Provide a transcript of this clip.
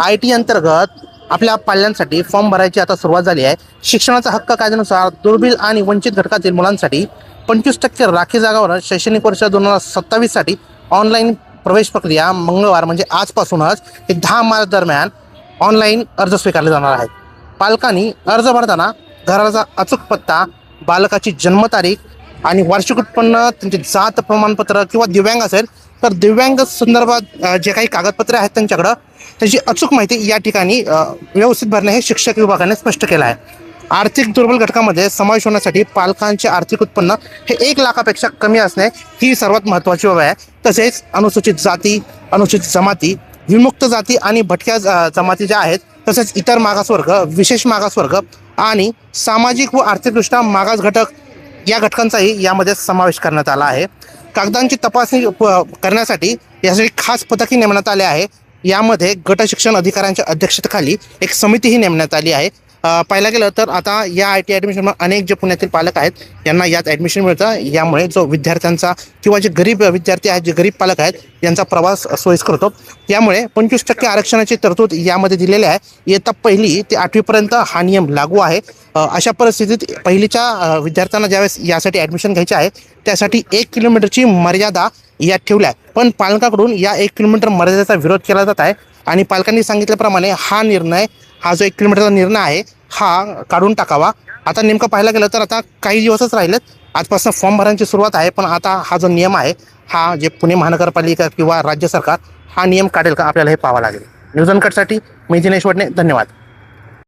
IT अंतर्गत आपल्या पाल्यांसाठी form भरायची आता सुरुवात झाली आहे. शिक्षणाचा हक्क कायद्यानुसार दुर्बल आणि वंचित घटकातील मुलांसाठी 25% राखीव जागावर शैक्षणिक वर्ष 2027 साठी ऑनलाईन प्रवेश प्रक्रिया मंगळवार म्हणजे आजपासूनच ते 10 मार्च दरम्यान ऑनलाईन अर्ज स्वीकारले जाणार आहेत. पालकांनी अर्ज भरताना घराचा अचूक पत्ता, बालकाची जन्मतारीख आणि वार्षिक उत्पन्न, त्यांचे जात प्रमाणपत्र किंवा दिव्यांग असेल तर दिव्यांग संदर्भात जे काही कागदपत्रे आहेत त्यांच्याकडं त्याची अचूक माहिती या ठिकाणी व्यवस्थित भरणे हे शिक्षक विभागाने स्पष्ट केलं आहे. आर्थिक दुर्बल घटकामध्ये समावेश होण्यासाठी पालकांचे आर्थिक उत्पन्न हे 1 लाखापेक्षा कमी असणे ही सर्वात महत्त्वाची बाब आहे. तसेच अनुसूचित जाती, अनुसूचित जमाती, विमुक्त जाती आणि भटक्या जमाती ज्या आहेत, तसेच इतर मागासवर्ग, विशेष मागासवर्ग आणि सामाजिक व आर्थिकदृष्ट्या मागास घटक या घटकांचाही यामध्ये समावेश करण्यात आला आहे. कागदांची तपासणी करण्यासाठी यासाठी खास पथकही नेमण्यात आले आहे. यामध्ये गट शिक्षण अधिकाऱ्यांच्या अध्यक्षतेखाली एक समितीही नेमण्यात आली आहे. पाहायला गेलं तर आता या IT ॲडमिशनमध्ये अनेक जे पुण्यातील पालक आहेत यांना यात ॲडमिशन मिळतं. यामुळे जो विद्यार्थ्यांचा किंवा जे गरीब विद्यार्थी आहेत, जे गरीब पालक आहेत यांचा प्रवास सोयीस्कर होतो. यामुळे 25% आरक्षणाची तरतूद यामध्ये दिलेली आहे. इयत्ता 1ली ते 8वीपर्यंत हा नियम लागू आहे. अशा परिस्थितीत पहिलीच्या विद्यार्थ्यांना ज्यावेळेस यासाठी ॲडमिशन घ्यायचे आहे त्यासाठी 1 किलोमीटरची मर्यादा यात ठेवल्या आहे. पण पालकाकडून या 1 किलोमीटर मर्यादेचा विरोध केला जात आहे आणि पालकांनी सांगितल्याप्रमाणे हा जो 1 किलोमीटरचा निर्णय आहे हा काढून टाकावा. आता नेमकं पाहायला गेलं तर आता काही दिवसच राहिलेत, आजपासून फॉर्म भरण्याची सुरुवात आहे. पण आता हा जो नियम आहे हा जे पुणे महानगरपालिका किंवा राज्य सरकार हा नियम काढेल का आपल्याला हे पाहावं लागेल. न्यूज अनकटसाठी मी दिनेश वडणे, धन्यवाद.